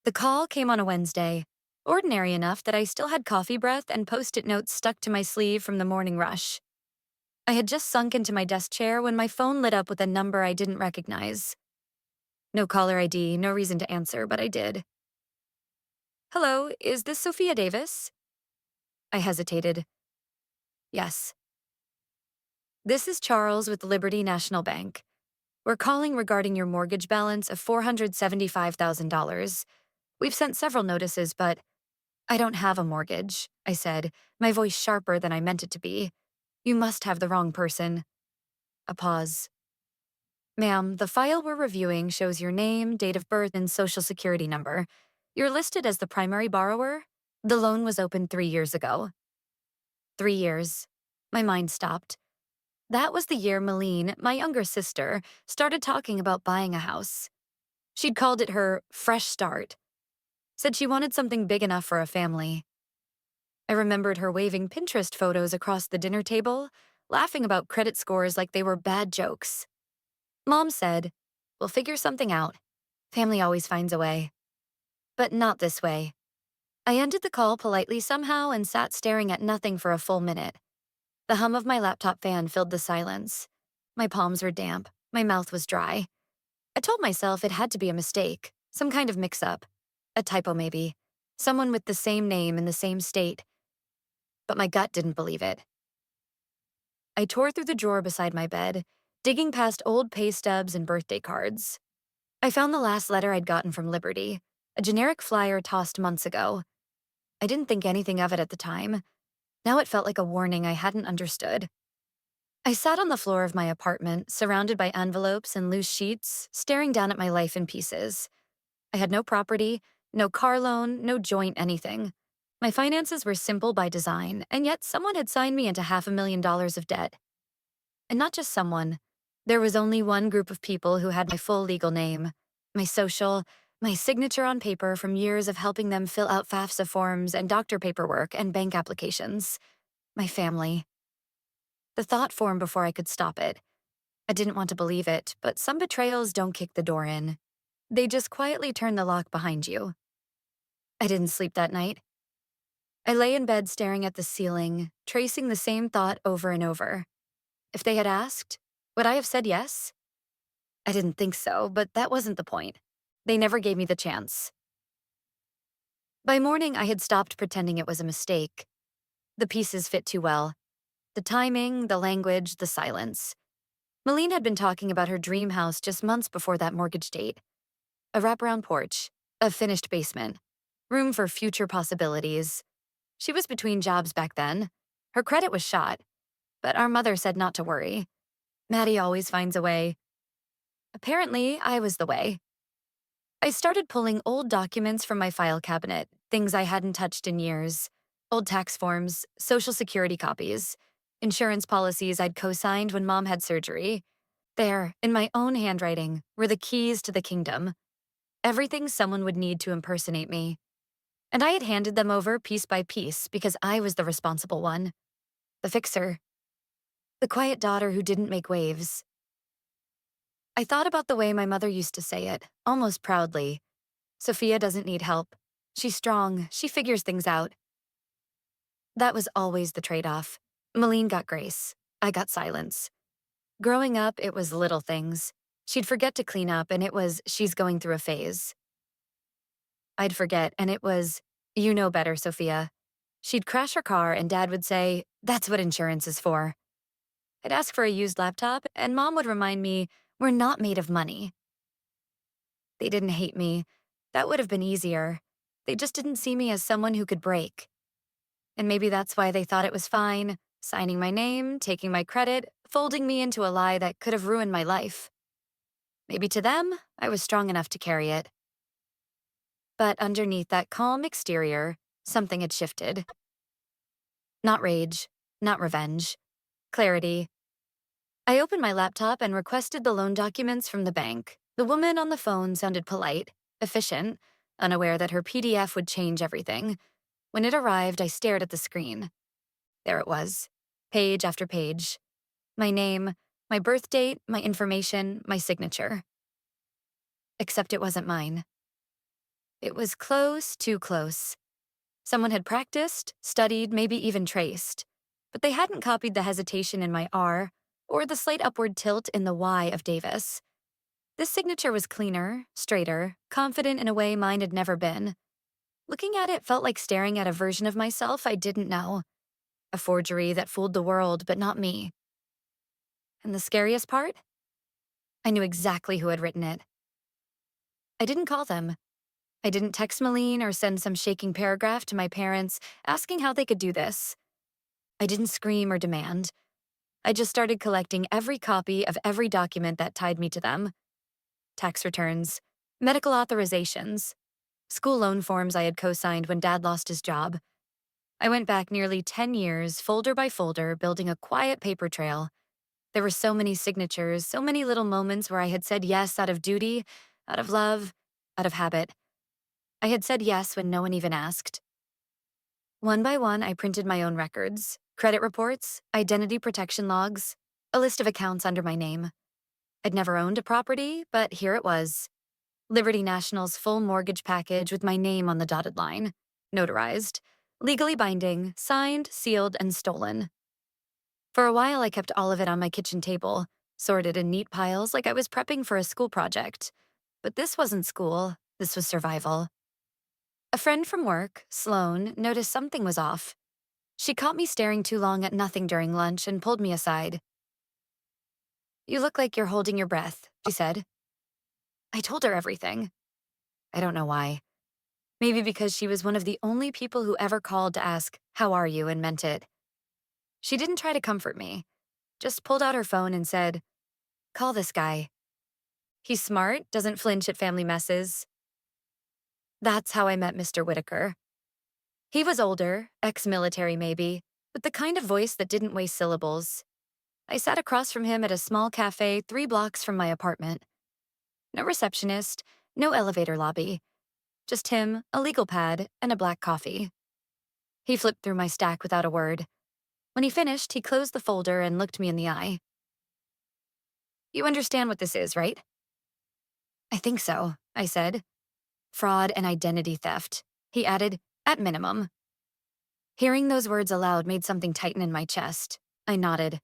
The call came on a Wednesday, ordinary enough that I still had coffee breath and post-it notes stuck to my sleeve from the morning rush. I had just sunk into my desk chair when my phone lit up with a number I didn't recognize. No caller ID, no reason to answer, but I did. Hello, is this Sophia Davis? I hesitated. Yes. This is Charles with Liberty National Bank. We're calling regarding your mortgage balance of $475,000. We've sent several notices, but I don't have a mortgage, I said, my voice sharper than I meant it to be. You must have the wrong person. A pause. Ma'am, the file we're reviewing shows your name, date of birth, and social security number. You're listed as the primary borrower. The loan was opened 3 years ago. 3 years. My mind stopped. That was the year Malene, my younger sister, started talking about buying a house. She'd called it her fresh start. Said she wanted something big enough for a family. I remembered her waving Pinterest photos across the dinner table, laughing about credit scores like they were bad jokes. Mom said, "We'll figure something out. Family always finds a way." But not this way. I ended the call politely somehow and sat staring at nothing for a full minute. The hum of my laptop fan filled the silence. My palms were damp. My mouth was dry. I told myself it had to be a mistake, some kind of mix-up. A typo maybe. Someone with the same name in the same state. But my gut didn't believe it. I tore through the drawer beside my bed, digging past old pay stubs and birthday cards. I found the last letter I'd gotten from Liberty, a generic flyer tossed months ago. I didn't think anything of it at the time. Now it felt like a warning I hadn't understood. I sat on the floor of my apartment, surrounded by envelopes and loose sheets, staring down at my life in pieces. I had no property, no car loan, no joint anything. My finances were simple by design, and yet someone had signed me into $500,000 of debt. And not just someone. There was only one group of people who had my full legal name, my social, my signature on paper from years of helping them fill out FAFSA forms and doctor paperwork and bank applications. My family. The thought formed before I could stop it. I didn't want to believe it, but some betrayals don't kick the door in. They just quietly turn the lock behind you. I didn't sleep that night. I lay in bed staring at the ceiling, tracing the same thought over and over. If they had asked, would I have said yes? I didn't think so, but that wasn't the point. They never gave me the chance. By morning, I had stopped pretending it was a mistake. The pieces fit too well. The timing, the language, the silence. Malene had been talking about her dream house just months before that mortgage date. A wraparound porch, a finished basement, room for future possibilities. She was between jobs back then. Her credit was shot, but our mother said not to worry. Maddie always finds a way. Apparently, I was the way. I started pulling old documents from my file cabinet, things I hadn't touched in years. Old tax forms, social security copies, insurance policies I'd co-signed when Mom had surgery. There, in my own handwriting, were the keys to the kingdom. Everything someone would need to impersonate me. And I had handed them over piece by piece because I was the responsible one. The fixer. The quiet daughter who didn't make waves. I thought about the way my mother used to say it, almost proudly. Sophia doesn't need help. She's strong. She figures things out. That was always the trade-off. Malene got grace. I got silence. Growing up, it was little things. She'd forget to clean up, and it was, she's going through a phase. I'd forget, and it was, you know better, Sophia. She'd crash her car, and Dad would say, that's what insurance is for. I'd ask for a used laptop, and Mom would remind me, we're not made of money. They didn't hate me. That would have been easier. They just didn't see me as someone who could break. And maybe that's why they thought it was fine, signing my name, taking my credit, folding me into a lie that could have ruined my life. Maybe to them, I was strong enough to carry it. But underneath that calm exterior, something had shifted. Not rage, not revenge. Clarity. I opened my laptop and requested the loan documents from the bank. The woman on the phone sounded polite, efficient, unaware that her PDF would change everything. When it arrived, I stared at the screen. There it was, page after page. My name, my birth date, my information, my signature. Except it wasn't mine. It was close, too close. Someone had practiced, studied, maybe even traced. But they hadn't copied the hesitation in my R or the slight upward tilt in the Y of Davis. This signature was cleaner, straighter, confident in a way mine had never been. Looking at it felt like staring at a version of myself I didn't know. A forgery that fooled the world, but not me. And the scariest part? I knew exactly who had written it. I didn't call them. I didn't text Malene or send some shaking paragraph to my parents asking how they could do this. I didn't scream or demand. I just started collecting every copy of every document that tied me to them. Tax returns, medical authorizations, school loan forms I had co-signed when Dad lost his job. I went back nearly 10 years, folder by folder, building a quiet paper trail. There were so many signatures, so many little moments where I had said yes out of duty, out of love, out of habit. I had said yes when no one even asked. One by one, I printed my own records, credit reports, identity protection logs, a list of accounts under my name. I'd never owned a property, but here it was. Liberty National's full mortgage package with my name on the dotted line. Notarized. Legally binding, signed, sealed, and stolen. For a while, I kept all of it on my kitchen table, sorted in neat piles like I was prepping for a school project. But this wasn't school, this was survival. A friend from work, Sloane, noticed something was off. She caught me staring too long at nothing during lunch and pulled me aside. "You look like you're holding your breath," she said. I told her everything. I don't know why. Maybe because she was one of the only people who ever called to ask, "How are you?" and meant it. She didn't try to comfort me, just pulled out her phone and said, "Call this guy. He's smart, doesn't flinch at family messes." That's how I met Mr. Whitaker. He was older, ex-military maybe, with the kind of voice that didn't waste syllables. I sat across from him at a small cafe 3 blocks from my apartment. No receptionist, no elevator lobby. Just him, a legal pad, and a black coffee. He flipped through my stack without a word. When he finished, he closed the folder and looked me in the eye. "You understand what this is, right?" "I think so," I said. "Fraud and identity theft," he added, "at minimum." Hearing those words aloud made something tighten in my chest. I nodded.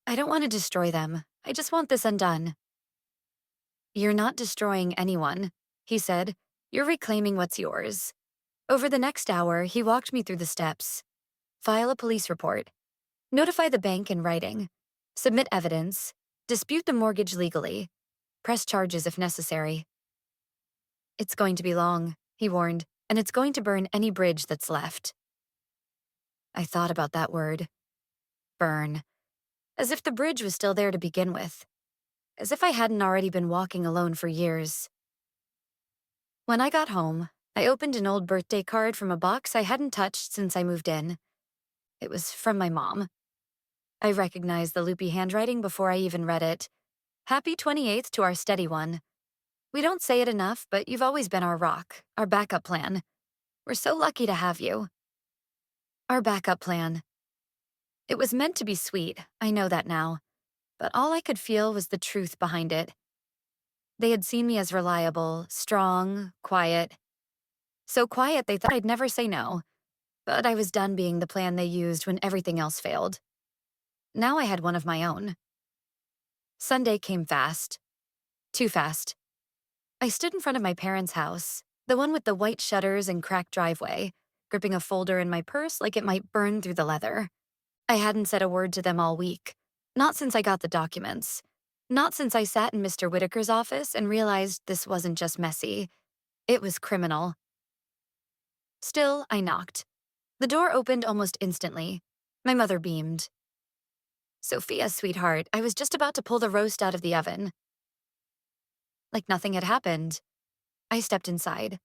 "I don't want to destroy them. I just want this undone." "You're not destroying anyone," he said. "You're reclaiming what's yours." Over the next hour, he walked me through the steps. File a police report. Notify the bank in writing. Submit evidence. Dispute the mortgage legally. Press charges if necessary. "It's going to be long," he warned, "and it's going to burn any bridge that's left." I thought about that word. Burn. As if the bridge was still there to begin with. As if I hadn't already been walking alone for years. When I got home, I opened an old birthday card from a box I hadn't touched since I moved in. It was from my mom. I recognized the loopy handwriting before I even read it. "Happy 28th to our steady one. We don't say it enough, but you've always been our rock, our backup plan. We're so lucky to have you." Our backup plan. It was meant to be sweet, I know that now. But all I could feel was the truth behind it. They had seen me as reliable, strong, quiet. So quiet they thought I'd never say no. But I was done being the plan they used when everything else failed. Now I had one of my own. Sunday came fast. Too fast. I stood in front of my parents' house, the one with the white shutters and cracked driveway, gripping a folder in my purse like it might burn through the leather. I hadn't said a word to them all week. Not since I got the documents. Not since I sat in Mr. Whitaker's office and realized this wasn't just messy. It was criminal. Still, I knocked. The door opened almost instantly. My mother beamed. "Sophia, sweetheart, I was just about to pull the roast out of the oven." Like nothing had happened. I stepped inside.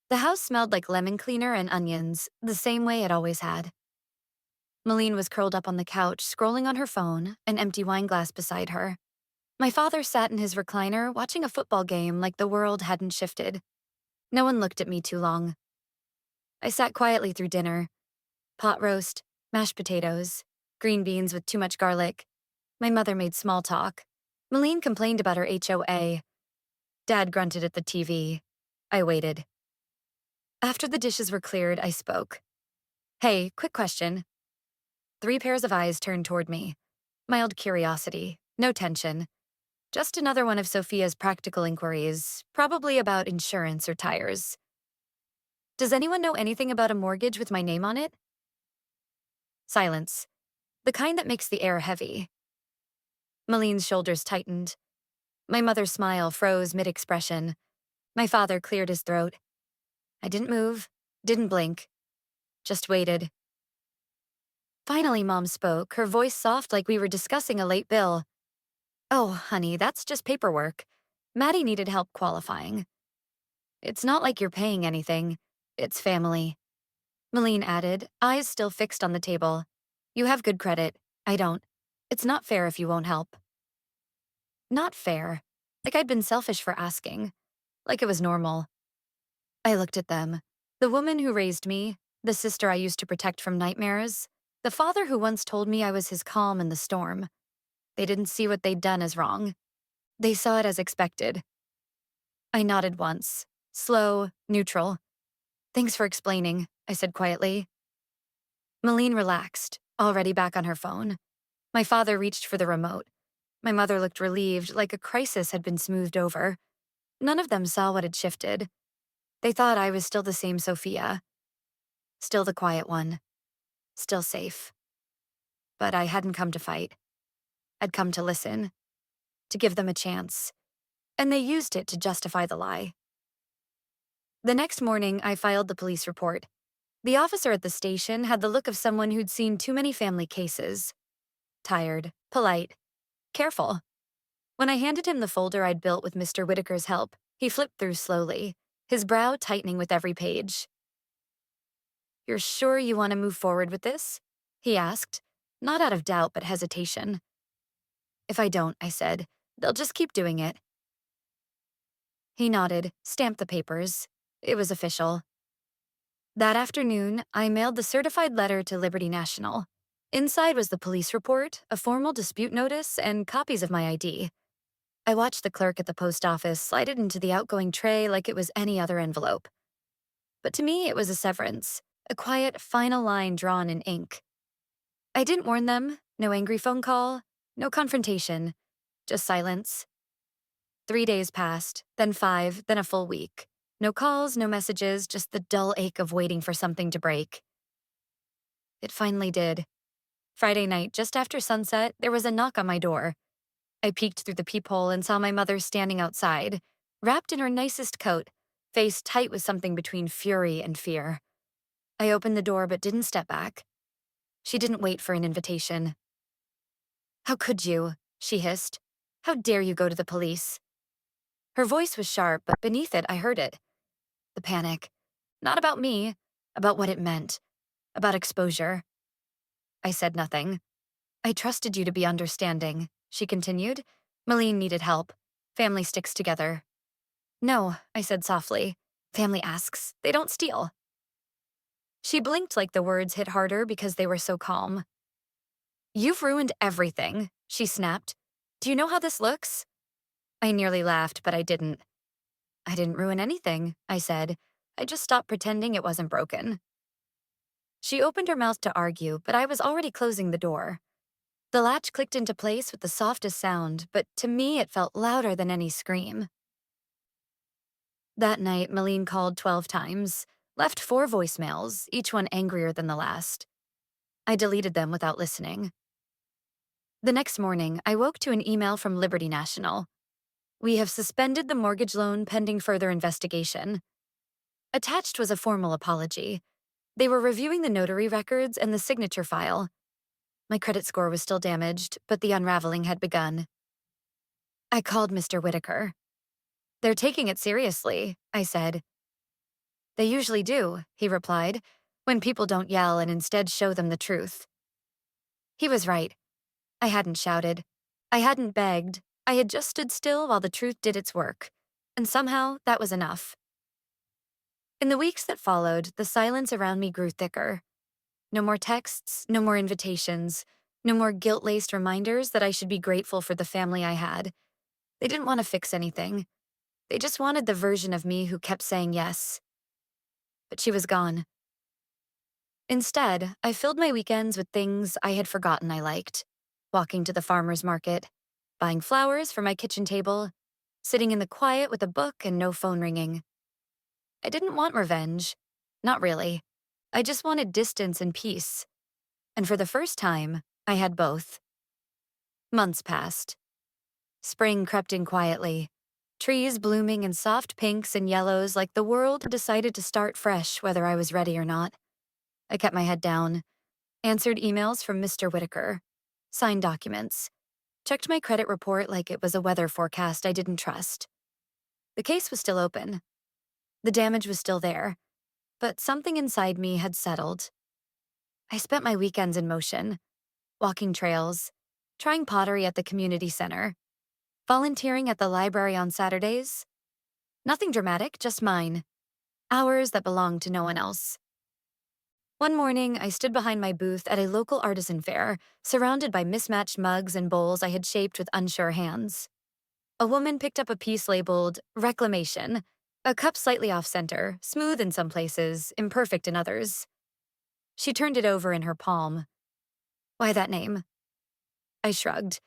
The house smelled like lemon cleaner and onions, the same way it always had. Malene was curled up on the couch, scrolling on her phone, an empty wine glass beside her. My father sat in his recliner, watching a football game like the world hadn't shifted. No one looked at me too long. I sat quietly through dinner. Pot roast, mashed potatoes, green beans with too much garlic. My mother made small talk. Malene complained about her HOA. Dad grunted at the TV. I waited. After the dishes were cleared, I spoke. Hey, quick question. 3 pairs of eyes turned toward me. Mild curiosity, no tension. Just another one of Sophia's practical inquiries, probably about insurance or tires. Does anyone know anything about a mortgage with my name on it? Silence. The kind that makes the air heavy. Maline's shoulders tightened. My mother's smile froze mid-expression. My father cleared his throat. I didn't move, didn't blink, just waited. Finally, Mom spoke, her voice soft like we were discussing a late bill. Oh, honey, that's just paperwork. Maddie needed help qualifying. It's not like you're paying anything. It's family. Maline added, eyes still fixed on the table. You have good credit. I don't. It's not fair if you won't help. Not fair. Like I'd been selfish for asking. Like it was normal. I looked at them. The woman who raised me, the sister I used to protect from nightmares, the father who once told me I was his calm in the storm. They didn't see what they'd done as wrong. They saw it as expected. I nodded once. Slow, neutral. Thanks for explaining, I said quietly. Maline relaxed, already back on her phone. My father reached for the remote. My mother looked relieved, like a crisis had been smoothed over. None of them saw what had shifted. They thought I was still the same Sophia. Still the quiet one. Still safe. But I hadn't come to fight. I'd come to listen. To give them a chance. And they used it to justify the lie. The next morning, I filed the police report. The officer at the station had the look of someone who'd seen too many family cases. Tired, polite, careful. When I handed him the folder I'd built with Mr. Whitaker's help, he flipped through slowly, his brow tightening with every page. You're sure you want to move forward with this? He asked, not out of doubt but hesitation. If I don't, I said, they'll just keep doing it. He nodded, stamped the papers. It was official. That afternoon, I mailed the certified letter to Liberty National. Inside was the police report, a formal dispute notice, and copies of my ID. I watched the clerk at the post office slide it into the outgoing tray like it was any other envelope. But to me, it was a severance, a quiet, final line drawn in ink. I didn't warn them, no angry phone call, no confrontation, just silence. 3 days passed, then 5, then a full week. No calls, no messages, just the dull ache of waiting for something to break. It finally did. Friday night, just after sunset, there was a knock on my door. I peeked through the peephole and saw my mother standing outside, wrapped in her nicest coat, face tight with something between fury and fear. I opened the door but didn't step back. She didn't wait for an invitation. How could you? She hissed. How dare you go to the police? Her voice was sharp, but beneath it I heard it. The panic. Not about me, about what it meant. About exposure. I said nothing. I trusted you to be understanding, she continued. Maline needed help. Family sticks together. No, I said softly. Family asks. They don't steal. She blinked like the words hit harder because they were so calm. You've ruined everything, she snapped. Do you know how this looks? I nearly laughed, but I didn't. I didn't ruin anything, I said. I just stopped pretending it wasn't broken. She opened her mouth to argue, but I was already closing the door. The latch clicked into place with the softest sound, but to me it felt louder than any scream. That night, Maline called 12 times, left 4 voicemails, each one angrier than the last. I deleted them without listening. The next morning, I woke to an email from Liberty National. We have suspended the mortgage loan pending further investigation. Attached was a formal apology. They were reviewing the notary records and the signature file. My credit score was still damaged, but the unraveling had begun. I called Mr. Whitaker. They're taking it seriously, I said. They usually do, he replied, when people don't yell and instead show them the truth. He was right. I hadn't shouted. I hadn't begged. I had just stood still while the truth did its work. And somehow, that was enough. In the weeks that followed, the silence around me grew thicker. No more texts, no more invitations, no more guilt-laced reminders that I should be grateful for the family I had. They didn't want to fix anything. They just wanted the version of me who kept saying yes. but she was gone. Instead, I filled my weekends with things I had forgotten I liked. Walking to the farmer's market, buying flowers for my kitchen table, sitting in the quiet with a book and no phone ringing. I didn't want revenge. Not really. I just wanted distance and peace. And for the first time, I had both. Months passed. Spring crept in quietly. Trees blooming in soft pinks and yellows like the world had decided to start fresh whether I was ready or not. I kept my head down, answered emails from Mr. Whitaker, signed documents, checked my credit report like it was a weather forecast I didn't trust. The case was still open. The damage was still there, but something inside me had settled. I spent my weekends in motion, walking trails, trying pottery at the community center, volunteering at the library on Saturdays. Nothing dramatic, just mine. Hours that belonged to no one else. One morning, I stood behind my booth at a local artisan fair, surrounded by mismatched mugs and bowls I had shaped with unsure hands. A woman picked up a piece labeled Reclamation, a cup slightly off-center, smooth in some places, imperfect in others. She turned it over in her palm. Why that name? I shrugged.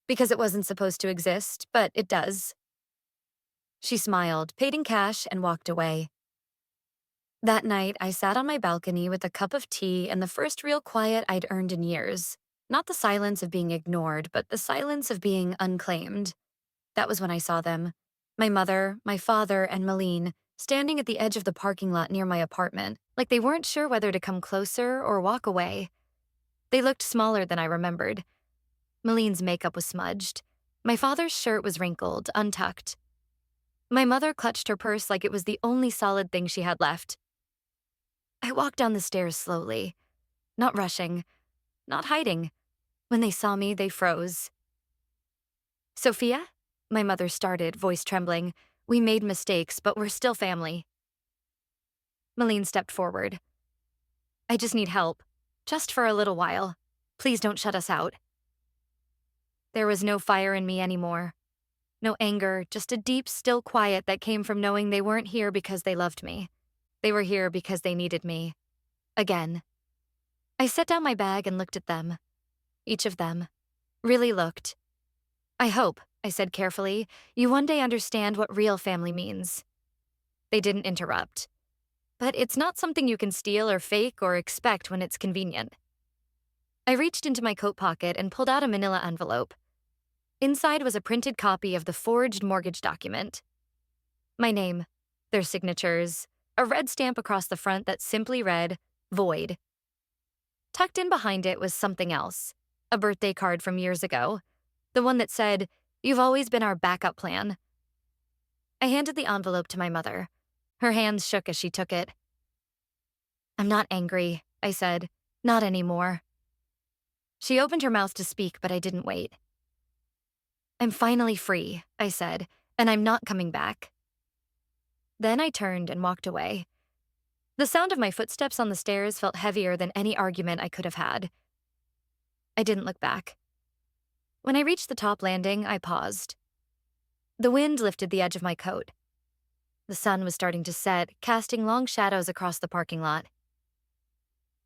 Because it wasn't supposed to exist, but it does. She smiled, paid in cash, and walked away. That night, I sat on my balcony with a cup of tea and the first real quiet I'd earned in years. Not the silence of being ignored, but the silence of being unclaimed. That was when I saw them. My mother, my father, and Malene, standing at the edge of the parking lot near my apartment, like they weren't sure whether to come closer or walk away. They looked smaller than I remembered. Malene's makeup was smudged. My father's shirt was wrinkled, untucked. My mother clutched her purse like it was the only solid thing she had left. I walked down the stairs slowly, not rushing, not hiding. When they saw me, they froze. Sophia? My mother started, voice trembling. We made mistakes, but we're still family. Malene stepped forward. I just need help. Just for a little while. Please don't shut us out. There was no fire in me anymore. No anger, just a deep, still quiet that came from knowing they weren't here because they loved me. They were here because they needed me. Again. I set down my bag and looked at them. Each of them. Really looked. I hope, I said carefully, you one day understand what real family means. They didn't interrupt. But it's not something you can steal or fake or expect when it's convenient. I reached into my coat pocket and pulled out a manila envelope. Inside was a printed copy of the forged mortgage document. My name, their signatures, a red stamp across the front that simply read, Void. Tucked in behind it was something else, a birthday card from years ago, the one that said, You've always been our backup plan. I handed the envelope to my mother. Her hands shook as she took it. I'm not angry, I said. Not anymore. She opened her mouth to speak, but I didn't wait. I'm finally free, I said, and I'm not coming back. Then I turned and walked away. The sound of my footsteps on the stairs felt heavier than any argument I could have had. I didn't look back. When I reached the top landing, I paused. The wind lifted the edge of my coat. The sun was starting to set, casting long shadows across the parking lot.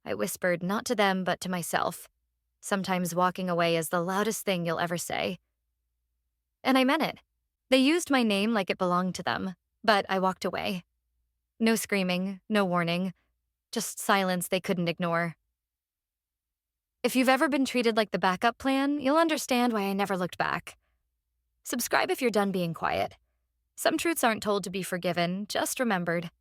I whispered not to them but to myself, sometimes walking away as the loudest thing you'll ever say. And I meant it. They used my name like it belonged to them, but I walked away. No screaming, no warning, just silence they couldn't ignore. If you've ever been treated like the backup plan, you'll understand why I never looked back. Subscribe if you're done being quiet. Some truths aren't told to be forgiven, just remembered.